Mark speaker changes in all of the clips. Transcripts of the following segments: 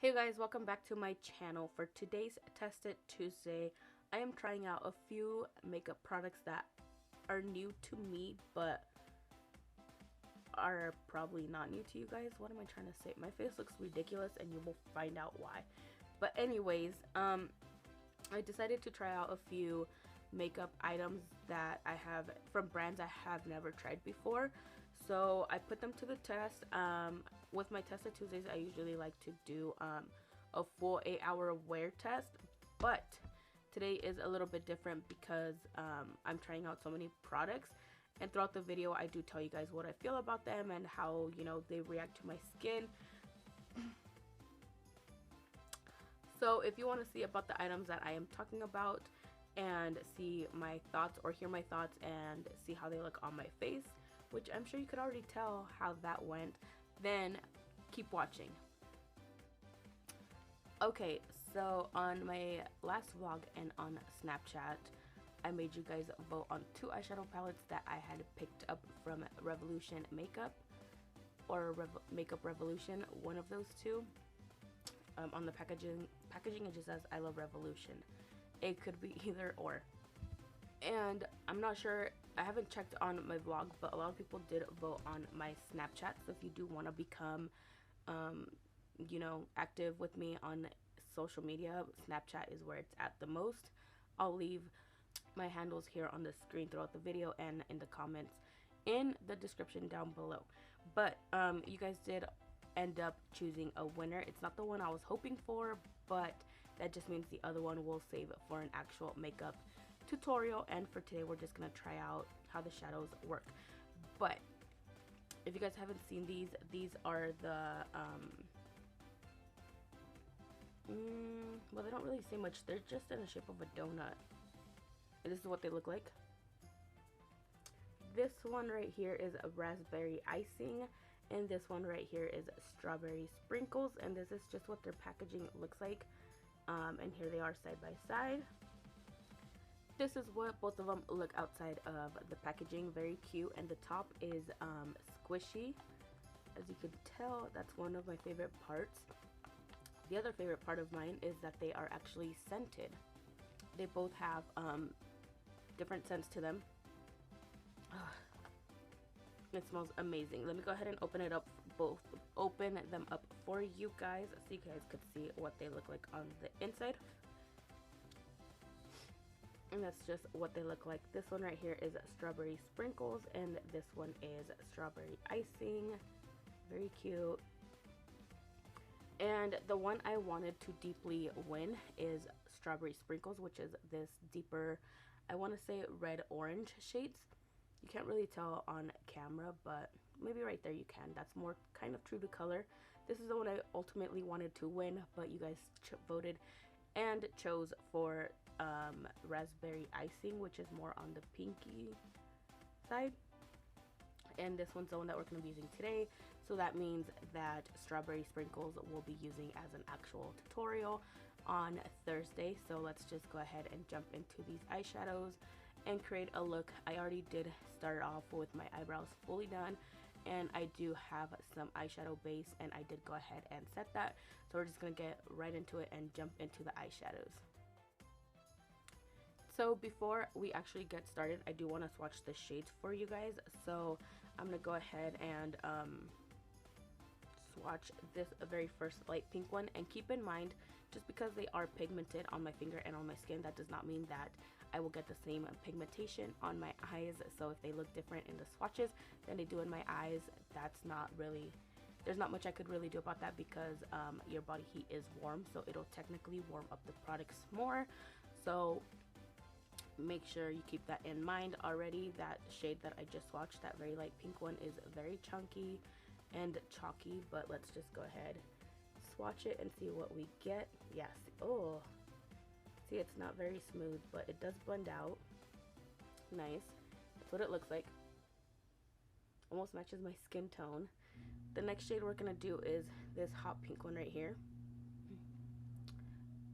Speaker 1: Hey guys, welcome back to my channel. For today's Test It Tuesday, I am trying out a few makeup products that are new to me but are probably not new to you guys. What am I trying to say? My face looks ridiculous and you will find out why. But anyways, I decided to try out a few makeup items that I have from brands I have never tried before. So I put them to the test. With my Test It Tuesdays, I usually like to do a full 8-hour wear test, but today is a little bit different because I'm trying out so many products, and throughout the video I do tell you guys what I feel about them and how, you know, they react to my skin. So if you want to see about the items that I am talking about and see my thoughts or hear my thoughts and see how they look on my face, which I'm sure you could already tell how that went, then keep watching. Okay, so on my last vlog and on Snapchat, I made you guys vote on 2 eyeshadow palettes that I had picked up from Revolution Makeup or Makeup Revolution, one of those two. On the packaging it just says I love Revolution. It could be either or, and I'm not sure, I haven't checked on my vlog, but a lot of people did vote on my Snapchat. So if you do want to become you know, active with me on social media, Snapchat is where it's at the most. I'll leave my handles here on the screen throughout the video and in the comments in the description down below. But you guys did end up choosing a winner. It's not the one I was hoping for, but that just means the other one will save for an actual makeup tutorial, and for today we're just gonna try out how the shadows work. But if you guys haven't seen these are the well, they don't really say much. They're just in the shape of a donut, and this is what they look like. This one right here is a raspberry icing, and this one right here is strawberry sprinkles, and this is just what their packaging looks like. And here they are side by side. This is what both of them look outside of the packaging. Very cute, and the top is squishy. As you can tell, that's one of my favorite parts. The other favorite part of mine is that they are actually scented. They both have different scents to them. It smells amazing. Let me go ahead and open it up, open them up for you guys so you guys could see what they look like on the inside. And that's just what they look like. This one right here is strawberry sprinkles, and this one is strawberry icing. Very cute. And the one I wanted to deeply win is strawberry sprinkles, which is this deeper, I want to say red orange shades. You can't really tell on camera, but maybe right there you can. That's more kind of true to color. This is the one I ultimately wanted to win, but you guys voted and chose for raspberry icing, which is more on the pinky side. And this one's the one that we're going to be using today, so that means that strawberry sprinkles we'll be using as an actual tutorial on Thursday. So let's just go ahead and jump into these eyeshadows and create a look. I already did start off with my eyebrows fully done, and I do have some eyeshadow base, and I did go ahead and set that. So we're just going to get right into it and jump into the eyeshadows. So before we actually get started, I do want to swatch the shades for you guys. So I'm going to go ahead and swatch this very first light pink one. And keep in mind, just because they are pigmented on my finger and on my skin, that does not mean that I will get the same pigmentation on my eyes. So if they look different in the swatches than they do in my eyes, that's not really, there's not much I could really do about that, because your body heat is warm, so it'll technically warm up the products more. So make sure you keep that in mind already. That shade that I just swatched, that very light pink one, is very chunky and chalky, but let's just go ahead, swatch it and see what we get. Yes, oh, see, it's not very smooth, but it does blend out nice. That's what it looks like. Almost matches my skin tone. The next shade we're gonna do is this hot pink one right here.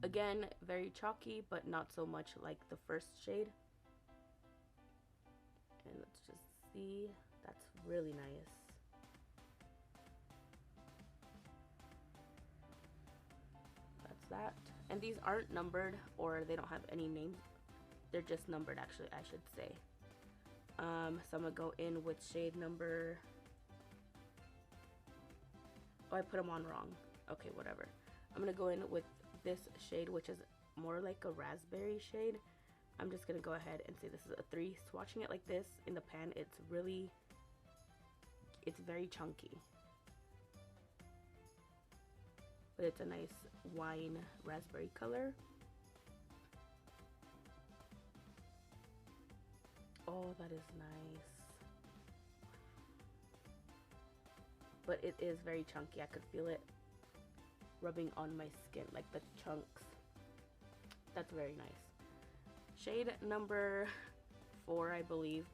Speaker 1: Again, very chalky, but not so much like the first shade. And let's just see, that's really nice. that. And these aren't numbered, or they don't have any names. They're just numbered, actually, I should say. So I'm gonna go in with shade number... Oh, I put them on wrong. Okay, whatever. I'm gonna go in with this shade, which is more like a raspberry shade. I'm just gonna go ahead and say this is a 3. Swatching it like this in the pan, it's very chunky. But it's a nice wine raspberry color. Oh, that is nice. But it is very chunky. I could feel it rubbing on my skin, like the chunks. That's very nice. Shade number 4, I believe,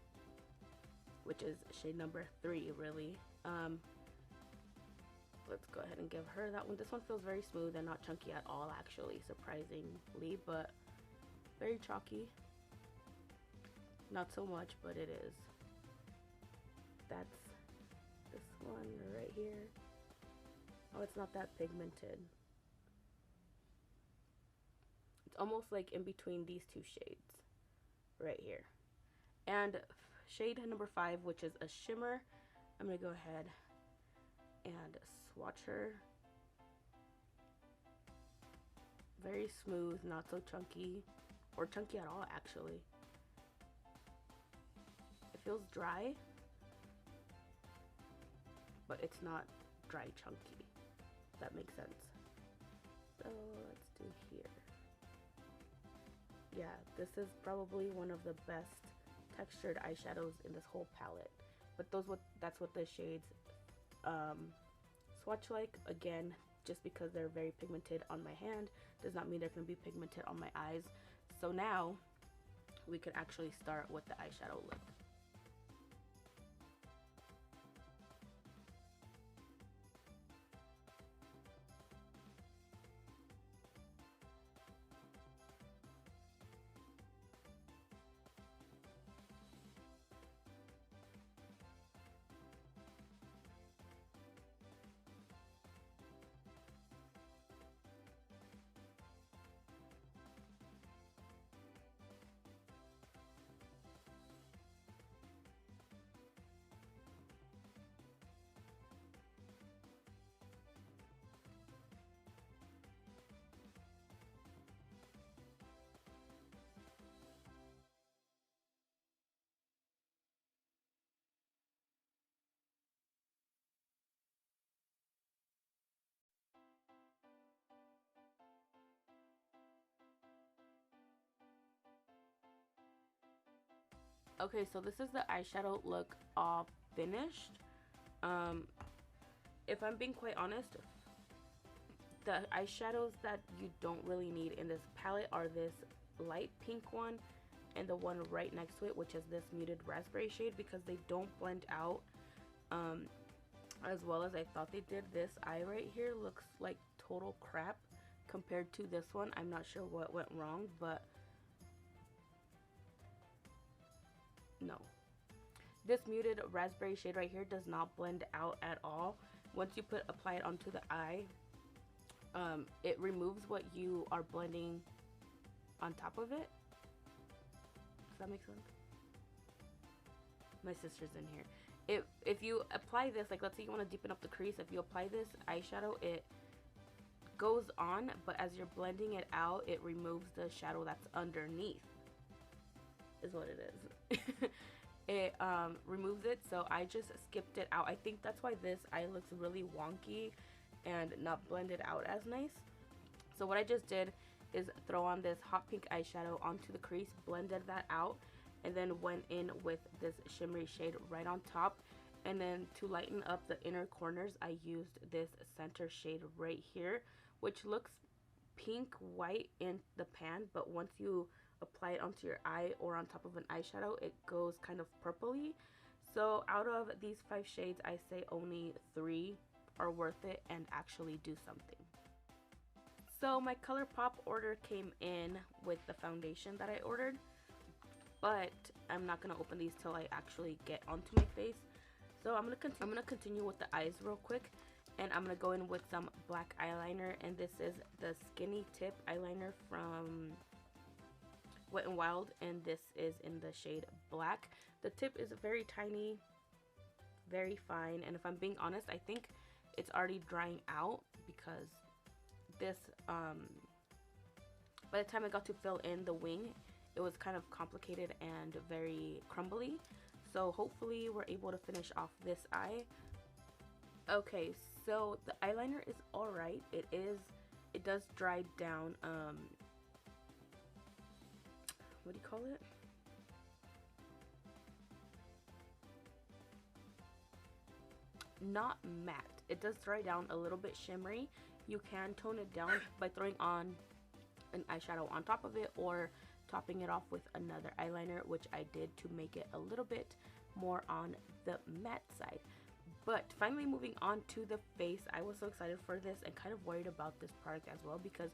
Speaker 1: which is shade number 3, really. Let's go ahead and give her that one. This one feels very smooth and not chunky at all, actually, surprisingly, but very chalky. Not so much, but it is. That's this one right here. Oh, it's not that pigmented. It's almost like in between these two shades right here. And shade number 5, which is a shimmer, I'm gonna go ahead and swatch her. Very smooth, not so chunky, or chunky at all, actually. It feels dry, but it's not dry chunky, if that makes sense. So let's do here. Yeah, this is probably one of the best textured eyeshadows in this whole palette. But that's what the shades swatch like. Again, just because they're very pigmented on my hand does not mean they're going to be pigmented on my eyes. So now we could actually start with the eyeshadow look. Okay, so this is the eyeshadow look all finished. If I'm being quite honest, the eyeshadows that you don't really need in this palette are this light pink one and the one right next to it, which is this muted raspberry shade, because they don't blend out as well as I thought they did. This eye right here looks like total crap compared to this one. I'm not sure what went wrong, but no. This muted raspberry shade right here does not blend out at all. Once you apply it onto the eye, it removes what you are blending on top of it. Does that make sense? My sister's in here. If you apply this, like let's say you want to deepen up the crease, if you apply this eyeshadow, it goes on, but as you're blending it out, it removes the shadow that's underneath, is what it is. It removes it, so I just skipped it out. I think that's why this eye looks really wonky and not blended out as nice. So what I just did is throw on this hot pink eyeshadow onto the crease, blended that out, and then went in with this shimmery shade right on top. And then to lighten up the inner corners, I used this center shade right here, which looks pink white in the pan, but once you apply it onto your eye or on top of an eyeshadow, it goes kind of purpley. So out of these 5 shades, I say only 3 are worth it and actually do something. So my ColourPop order came in with the foundation that I ordered, but I'm not gonna open these till I actually get onto my face. So I'm gonna continue with the eyes real quick, And I'm going to go in with some black eyeliner, and this is the Skinny Tip eyeliner from Wet n Wild, and this is in the shade black. The tip is very tiny, very fine, and if I'm being honest, I think it's already drying out because this by the time I got to fill in the wing, it was kind of complicated and very crumbly. So hopefully we're able to finish off this eye. Okay, so the eyeliner is alright. It does dry down, what do you call it? Not matte. It does dry down a little bit shimmery. You can tone it down by throwing on an eyeshadow on top of it or topping it off with another eyeliner, which I did to make it a little bit more on the matte side. But finally moving on to the face, I was so excited for this and kind of worried about this product as well because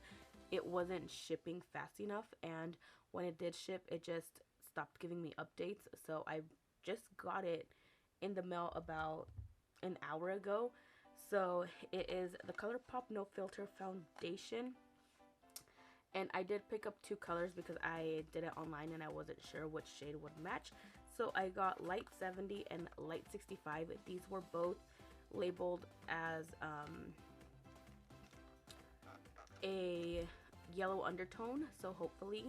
Speaker 1: it wasn't shipping fast enough, and when it did ship, it just stopped giving me updates. So I just got it in the mail about an hour ago. So it is the ColourPop No Filter Foundation, and I did pick up two colors because I did it online and I wasn't sure which shade would match. So I got light 70 and light 65. These were both labeled as a yellow undertone, so hopefully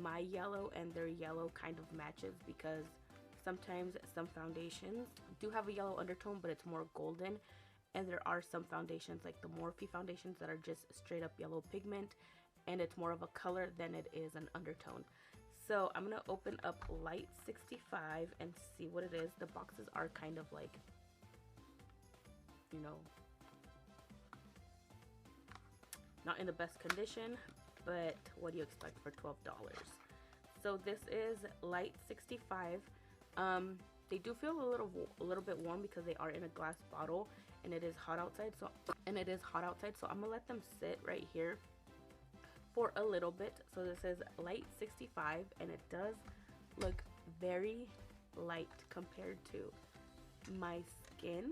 Speaker 1: my yellow and their yellow kind of matches, because sometimes some foundations do have a yellow undertone but it's more golden, and there are some foundations like the Morphe foundations that are just straight up yellow pigment and it's more of a color than it is an undertone. So I'm gonna open up light 65 and see what it is. The boxes are kind of like, you know, not in the best condition, but what do you expect for $12? So this is light 65. They do feel a little bit warm because they are in a glass bottle and it is hot outside. So I'm gonna let them sit right here for a little bit. So this is light 65 and it does look very light compared to my skin.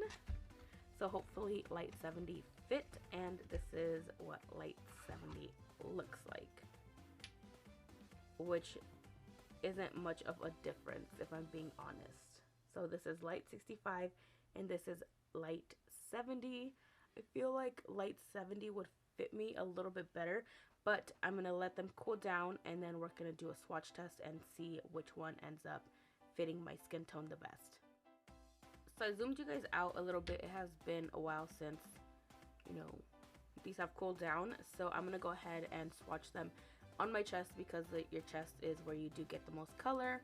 Speaker 1: So hopefully light 70 fit, and this is what light 70 looks like, which isn't much of a difference if I'm being honest. So this is light 65 and this is light 70. I feel like light 70 would fit me a little bit better, but I'm gonna let them cool down and then we're gonna do a swatch test and see which one ends up fitting my skin tone the best. So I zoomed you guys out a little bit. It has been a while since, you know, these have cooled down, so I'm gonna go ahead and swatch them on my chest because your chest is where you do get the most color.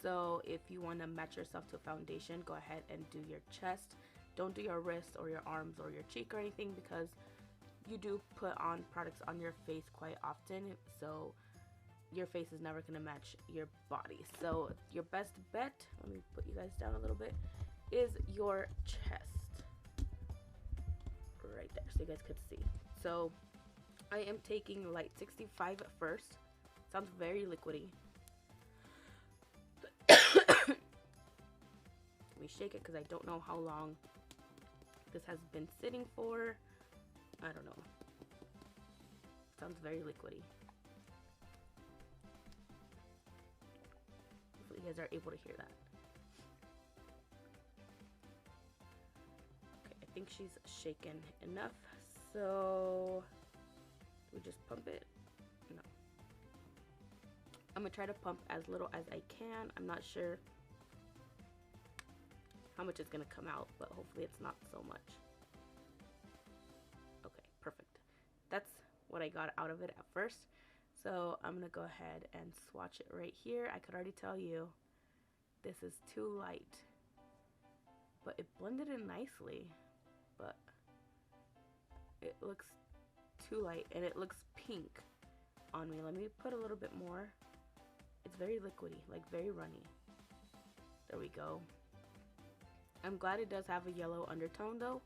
Speaker 1: So if you want to match yourself to a foundation, go ahead and do your chest. Don't do your wrist or your arms or your cheek or anything, because you do put on products on your face quite often, so your face is never going to match your body. So your best bet, let me put you guys down a little bit, is your chest right there so you guys could see. So I am taking light 65 first. Sounds very liquidy. Let me shake it because I don't know how long this has been sitting for. I don't know. Sounds very liquidy. Hopefully you guys are able to hear that. Okay, I think she's shaken enough. So we just pump it? No. I'm gonna try to pump as little as I can. I'm not sure how much is gonna come out, but hopefully it's not so much. Okay, perfect. That's what I got out of it at first. So I'm gonna go ahead and swatch it right here. I could already tell you this is too light, but it blended in nicely, but it looks too light and it looks pink on me. Let me put a little bit more. It's very liquidy, like very runny. There we go. I'm glad it does have a yellow undertone though.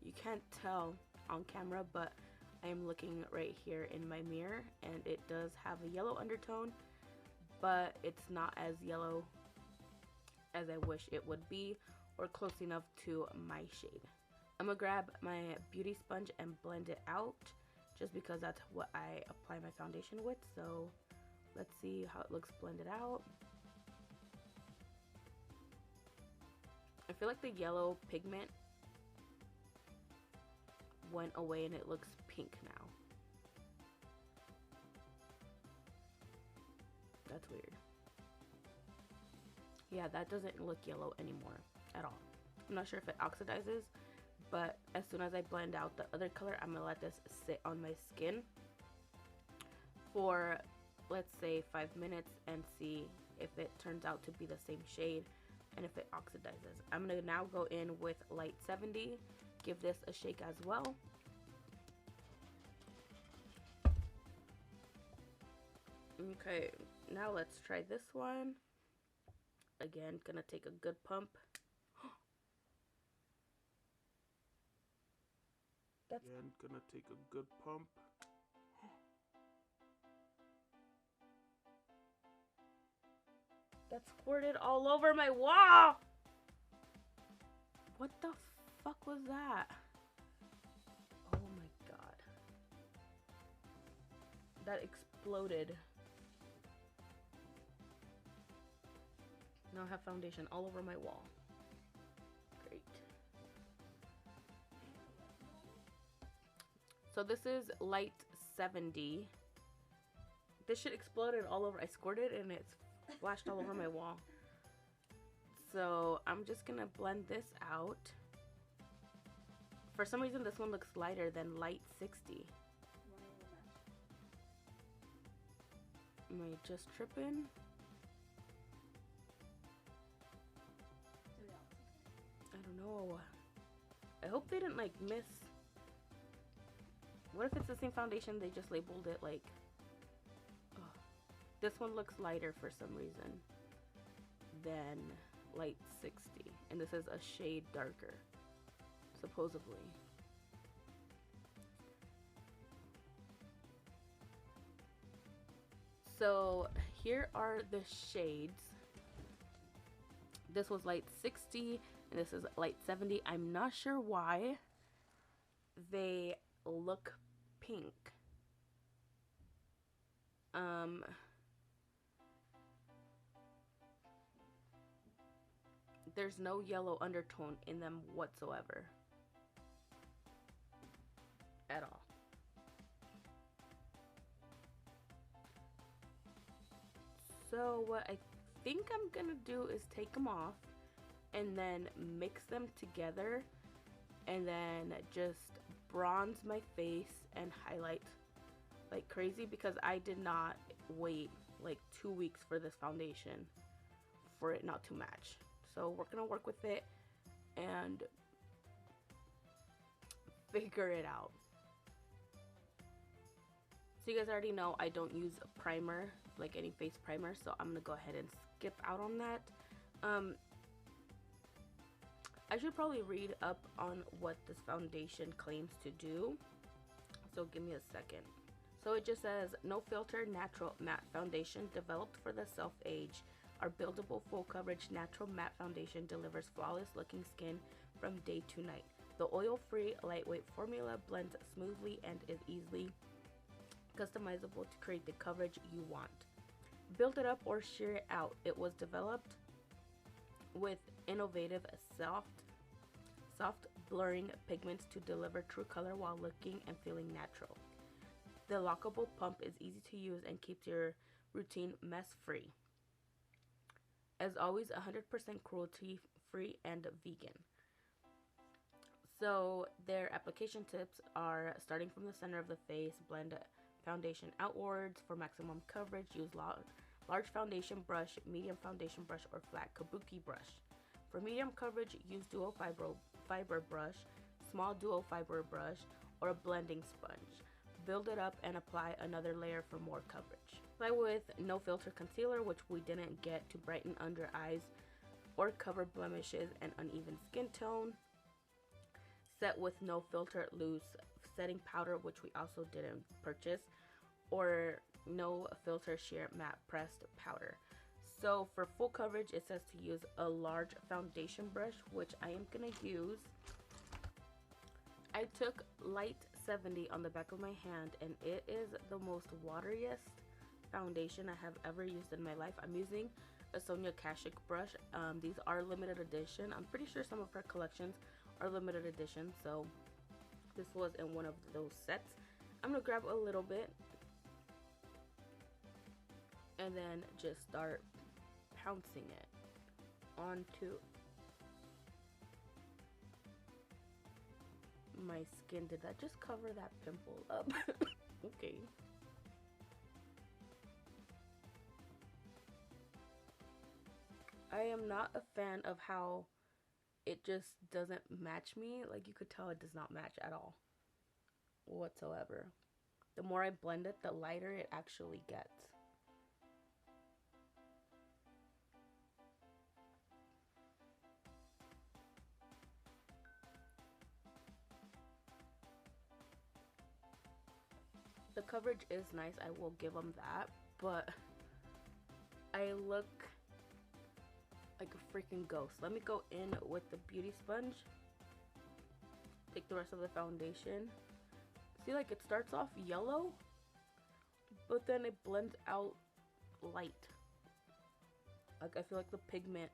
Speaker 1: You can't tell on camera, but I am looking right here in my mirror and it does have a yellow undertone, but it's not as yellow as I wish it would be, or close enough to my shade. I'm gonna grab my beauty sponge and blend it out, just because that's what I apply my foundation with. So let's see how it looks blended out. I feel like the yellow pigment went away and it looks pink now. That's weird. Yeah, that doesn't look yellow anymore at all. I'm not sure if it oxidizes, but as soon as I blend out the other color, I'm gonna let this sit on my skin for, let's say, 5 minutes and see if it turns out to be the same shade and if it oxidizes. I'm gonna now go in with light 70, give this a shake as well. Okay, now let's try this one. Again, gonna take a good pump. That's
Speaker 2: Again, gonna take a good pump.
Speaker 1: That squirted all over my wall. What the fuck was that? Oh my god. That exploded. Now I have foundation all over my wall. Great. So this is light 70. This shit exploded all over. I squirted and it splashed all over my wall. So I'm just gonna blend this out. For some reason this one looks lighter than light 60. Am I just tripping? I don't know. I hope they didn't like miss. What if it's the same foundation, they just labeled it like, oh. This one looks lighter for some reason than light 60, and this is a shade darker, supposedly. So here are the shades. This was light 60 and this is light 70. I'm not sure why they look pink. There's no yellow undertone in them whatsoever. At all. So what I think I'm gonna do is take them off and then mix them together and then just bronze my face and highlight like crazy, because I did not wait like 2 weeks for this foundation for it not to match. So we're gonna work with it and figure it out. So you guys already know I don't use a primer, like any face primer, so I'm gonna go ahead and skip out on that. I should probably read up on what this foundation claims to do, so give me a second. So it just says, no filter natural matte foundation developed for the self-age. Our buildable full coverage natural matte foundation delivers flawless looking skin from day to night. The oil-free lightweight formula blends smoothly and is easily customizable to create the coverage you want. Build it up or sheer it out. It was developed with innovative soft blurring pigments to deliver true color while looking and feeling natural. The lockable pump is easy to use and keeps your routine mess free. As always, 100% cruelty free and vegan. So their application tips are: starting from the center of the face, blend foundation outwards for maximum coverage. Use large foundation brush, medium foundation brush, or flat kabuki brush. For medium coverage, use dual fiber brush, small dual fiber brush, or a blending sponge. Build it up and apply another layer for more coverage. Apply with no filter concealer, which we didn't get, to brighten under eyes or cover blemishes and uneven skin tone. Set with no filter loose setting powder, which we also didn't purchase, or no filter sheer matte pressed powder. So for full coverage, it says to use a large foundation brush, which I am gonna use. I took light 70 on the back of my hand, and it is the most wateriest foundation I have ever used in my life. I'm using a Sonia Kashuk brush. These are limited edition. I'm pretty sure some of her collections are limited edition, so this was in one of those sets. I'm gonna grab a little bit and then just start pouncing it onto my skin. Did that just cover that pimple up? Okay. I am not a fan of how it just doesn't match me. Like, you could tell it does not match at all whatsoever. The more I blend it, the lighter it actually gets. The coverage is nice, I will give them that, but I look like a freaking ghost. Let me go in with the beauty sponge, take the rest of the foundation. See, like, it starts off yellow, but then it blends out light. Like, I feel like the pigment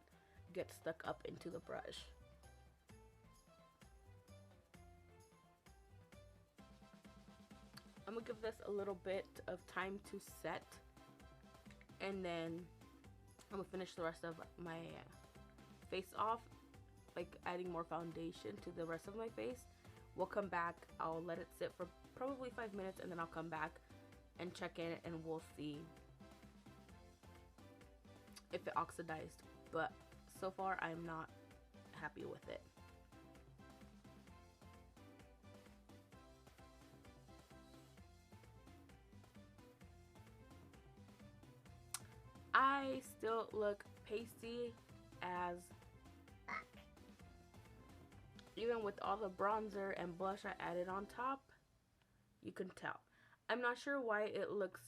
Speaker 1: gets stuck up into the brush. I'm gonna give this a little bit of time to set, and then I'm gonna finish the rest of my face off, like adding more foundation to the rest of my face. We'll come back, I'll let it sit for probably 5 minutes, and then I'll come back and check in, and we'll see if it oxidized. But so far I'm not happy with it. I still look pasty as even with all the bronzer and blush I added on top. You can tell. I'm not sure why it looks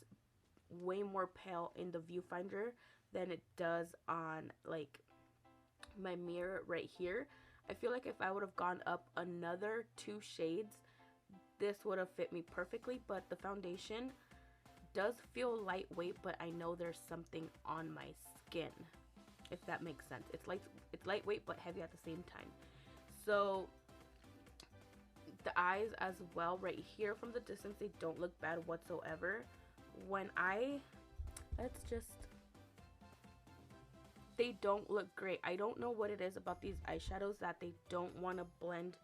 Speaker 1: way more pale in the viewfinder than it does on like my mirror right here. I feel like if I would have gone up another 2 shades, this would have fit me perfectly, but the foundation does feel lightweight, but I know there's something on my skin, if that makes sense. It's lightweight but heavy at the same time. So the eyes as well, right here from the distance, they don't look bad whatsoever. They don't look great. I don't know what it is about these eyeshadows that they don't want to blend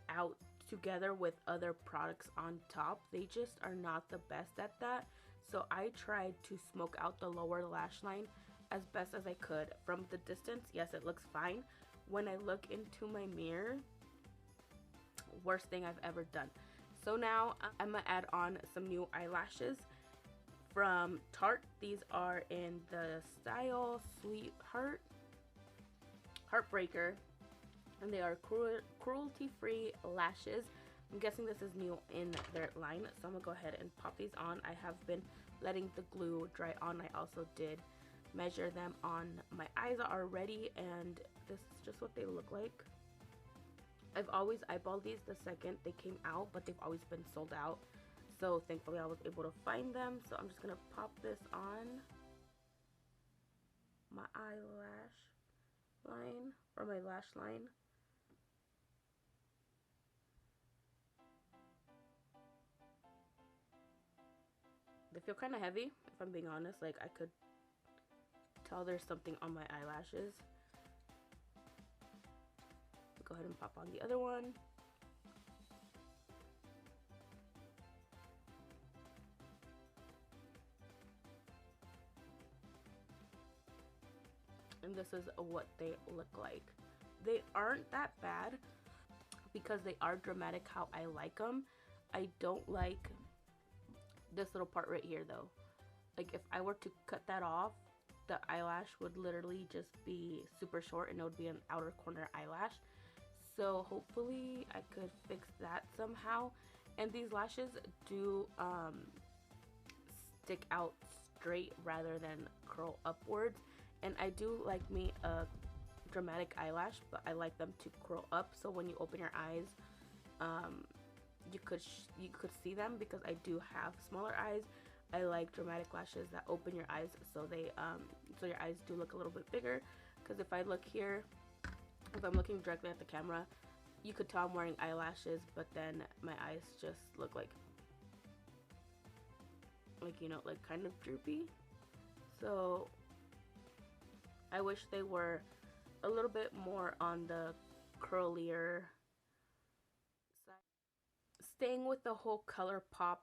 Speaker 1: out together with other products on top. They just are not the best at that. So I tried to smoke out the lower lash line as best as I could. From the distance, yes, it looks fine. When I look into my mirror, worst thing I've ever done. So now I'm gonna add on some new eyelashes from Tarte. These are in the style Sweetheart Heartbreaker, and they are cruelty-free lashes. I'm guessing this is new in their line, so I'm gonna go ahead and pop these on. I have been letting the glue dry on. I also did measure them on my eyes already, and this is just what they look like. I've always eyeballed these the second they came out, but they've always been sold out. So thankfully I was able to find them. So I'm just gonna pop this on my eyelash line, or my lash line. They feel kind of heavy, if I'm being honest. Like, I could tell there's something on my eyelashes. Go ahead and pop on the other one. And this is what they look like. They aren't that bad because they are dramatic how I like them. I don't like this little part right here though. Like, if I were to cut that off, the eyelash would literally just be super short and it would be an outer corner eyelash. So hopefully I could fix that somehow. And these lashes do stick out straight rather than curl upwards. And I do like me a dramatic eyelash, but I like them to curl up, so when you open your eyes, you could see them, because I do have smaller eyes. I like dramatic lashes that open your eyes, so they so your eyes do look a little bit bigger. Because if I look here, if I'm looking directly at the camera, you could tell I'm wearing eyelashes, but then my eyes just look like you know, like kind of droopy. So I wish they were a little bit more on the curlier side. Staying with the whole ColourPop,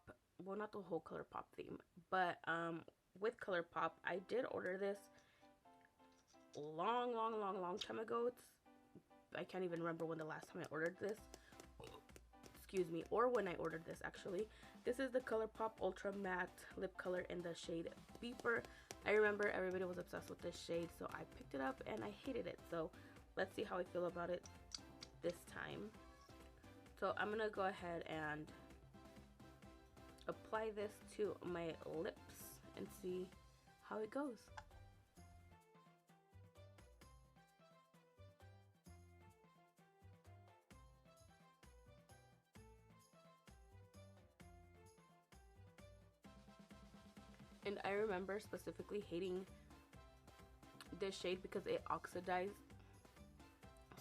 Speaker 1: well, not the whole ColourPop theme, but with ColourPop, I did order this long time ago. I can't even remember when the last time I ordered this. Excuse me, or when I ordered this actually. This is the ColourPop Ultra Matte Lip Color in the shade Beeper. I remember everybody was obsessed with this shade, so I picked it up and I hated it. So let's see how I feel about it this time. So I'm gonna go ahead and apply this to my lips and see how it goes. And I remember specifically hating this shade because it oxidized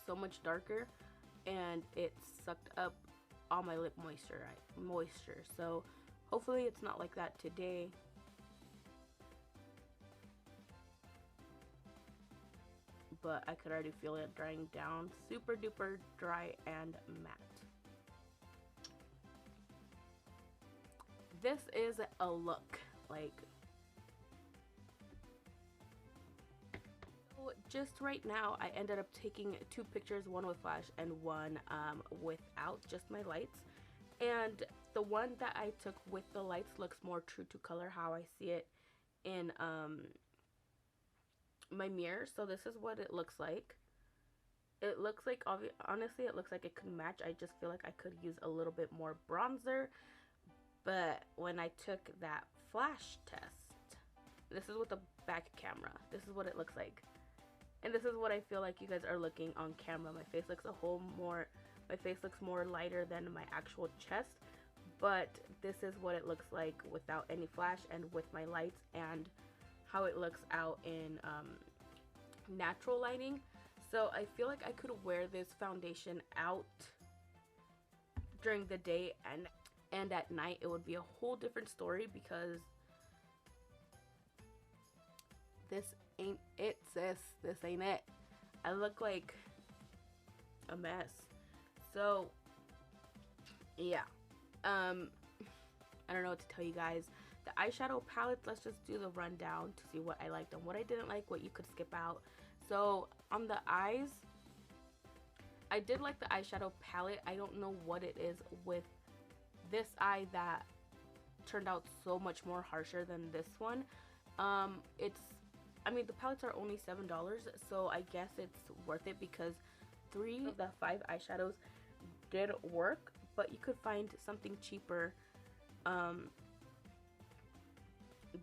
Speaker 1: so much darker and it sucked up all my lip moisture. So hopefully it's not like that today. But I could already feel it drying down. Super duper dry and matte. This is a look. Like, so just right now I ended up taking 2 pictures, one with flash and one without, just my lights. And the one that I took with the lights looks more true to color, how I see it in my mirror. So this is what it looks like. It looks like, honestly, it looks like it could match. I just feel like I could use a little bit more bronzer. But when I took that flash test, this is with the back camera. This is what it looks like. And this is what I feel like you guys are looking on camera. My face looks my face looks more lighter than my actual chest. But this is what it looks like without any flash and with my lights, and how it looks out in natural lighting. So I feel like I could wear this foundation out during the day, and at night it would be a whole different story, because this ain't it, sis. This ain't it. I look like a mess. So yeah, I don't know what to tell you guys. The eyeshadow palettes, let's just do the rundown to see what I liked and what I didn't like, what you could skip out. So on the eyes, I did like the eyeshadow palette. I don't know what it is with this eye that turned out so much more harsher than this one. I mean, the palettes are only $7, so I guess it's worth it, because 3 of the 5 eyeshadows did work, but you could find something cheaper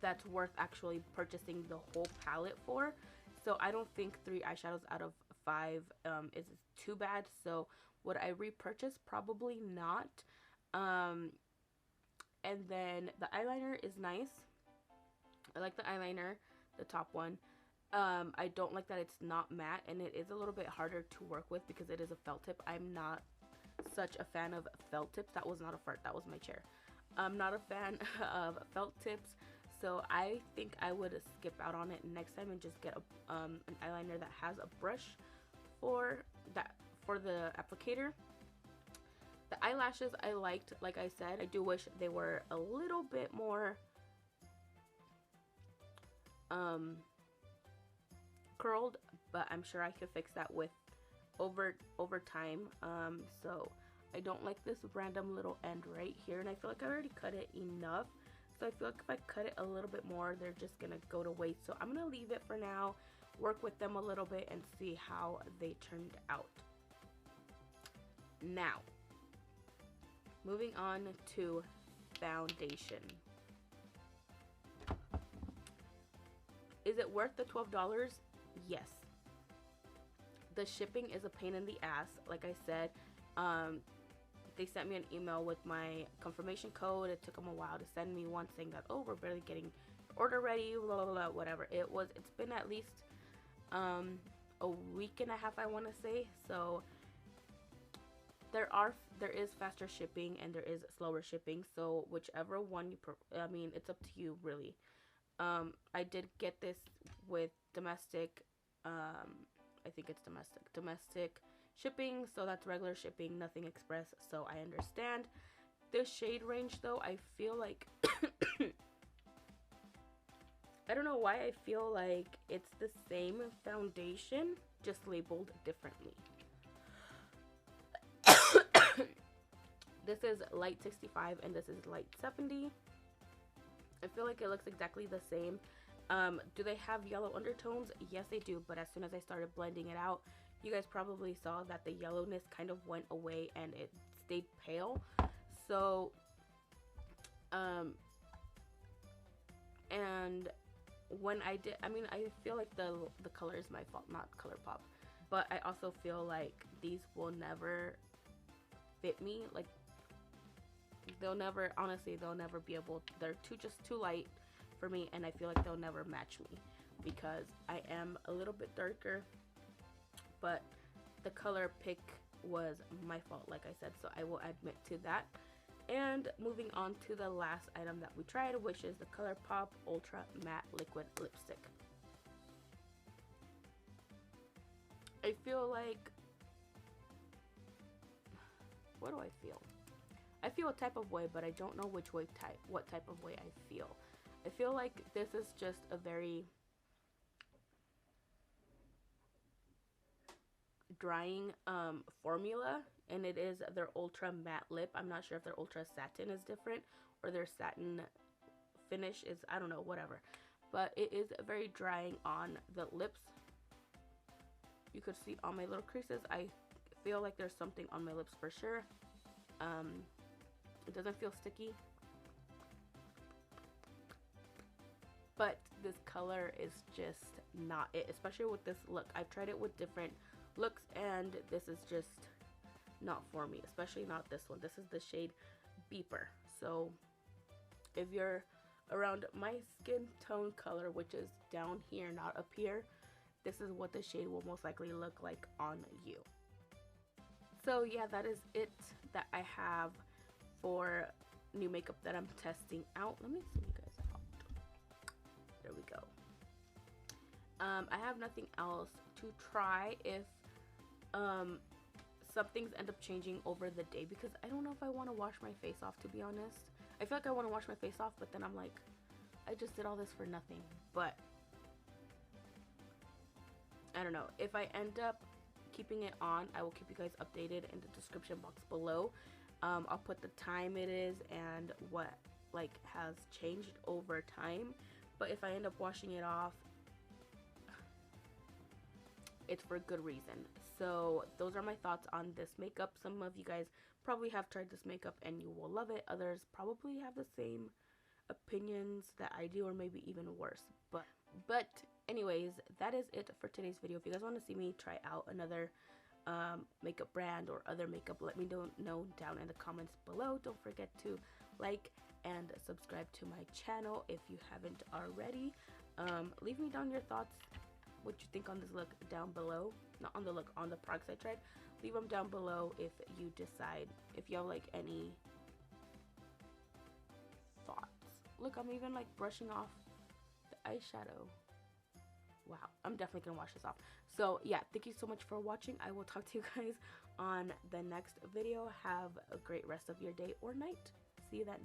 Speaker 1: that's worth actually purchasing the whole palette for. So I don't think 3 eyeshadows out of 5 is too bad. So would I repurchase? Probably not. And then the eyeliner is nice. I like the eyeliner, the top one. I don't like that it's not matte, and it is a little bit harder to work with because it is a felt tip. I'm not such a fan of felt tips. That was not a fart, that was my chair. I'm not a fan of felt tips, so I think I would skip out on it next time and just get an eyeliner that has a brush for the applicator. The eyelashes I liked, like I said. I do wish they were a little bit more curled, but I'm sure I could fix that with over time. So I don't like this random little end right here, and I feel like I already cut it enough. So I feel like if I cut it a little bit more, they're just gonna go to waste. So I'm gonna leave it for now, work with them a little bit, and see how they turned out. Now, moving on to foundation. Is it worth the $12? Yes. The shipping is a pain in the ass. Like I said, they sent me an email with my confirmation code. It took them a while to send me one saying that, oh, we're barely getting order ready, blah, blah, blah, whatever. It's been at least a week and a half, I want to say. So there is faster shipping and there is slower shipping. So whichever one you I mean, it's up to you, really. I did get this with domestic, I think it's domestic shipping, so that's regular shipping, nothing express, so I understand. This shade range though, I feel like I don't know why I feel like it's the same foundation, just labeled differently. This is light 65 and this is light 70. I feel like it looks exactly the same. Do they have yellow undertones? Yes, they do, but as soon as I started blending it out, you guys probably saw that the yellowness kind of went away and it stayed pale. So, and when I did, I mean, I feel like the color is my fault, not ColourPop, but I also feel like these will never fit me. Like, they'll never, honestly, they'll never be able, they're just too light for me, and I feel like they'll never match me because I am a little bit darker, but the color pick was my fault, like I said, so I will admit to that. And moving on to the last item that we tried, which is the ColourPop Ultra Matte Liquid Lipstick. I feel like, what do I feel? I feel a type of way, but I don't know what type of way I feel. I feel like this is just a very drying formula, and it is their ultra matte lip. I'm not sure if their ultra satin is different or their satin finish is, I don't know, whatever, but it is very drying on the lips. You could see all my little creases. I feel like there's something on my lips for sure. It doesn't feel sticky, but this color is just not it, especially with this look. I've tried it with different looks and this is just not for me, especially not this one. This is the shade Beeper. So if you're around my skin tone color, which is down here, not up here, this is what the shade will most likely look like on you. So yeah, that is it that I have for new makeup that I'm testing out. Let me see you guys out. There we go. I have nothing else to try if some things end up changing over the day, because I don't know if I want to wash my face off, to be honest. I feel like I want to wash my face off, but then I'm like, I just did all this for nothing. But I don't know. If I end up keeping it on, I will keep you guys updated in the description box below. I'll put the time it is and what like has changed over time. But if I end up washing it off, it's for a good reason. So those are my thoughts on this makeup. Some of you guys probably have tried this makeup and you will love it. Others probably have the same opinions that I do, or maybe even worse. But anyways, that is it for today's video. If you guys want to see me try out another makeup brand or other makeup, let me know down in the comments below. Don't forget to like and subscribe to my channel if you haven't already. Leave me down your thoughts, what you think on this look down below. Not on the look, on the products I tried. Leave them down below if you decide, if you have like any thoughts. Look, I'm even like brushing off the eyeshadow. Wow, I'm definitely gonna wash this off. So yeah, thank you so much for watching. I will talk to you guys on the next video. Have a great rest of your day or night. See you then.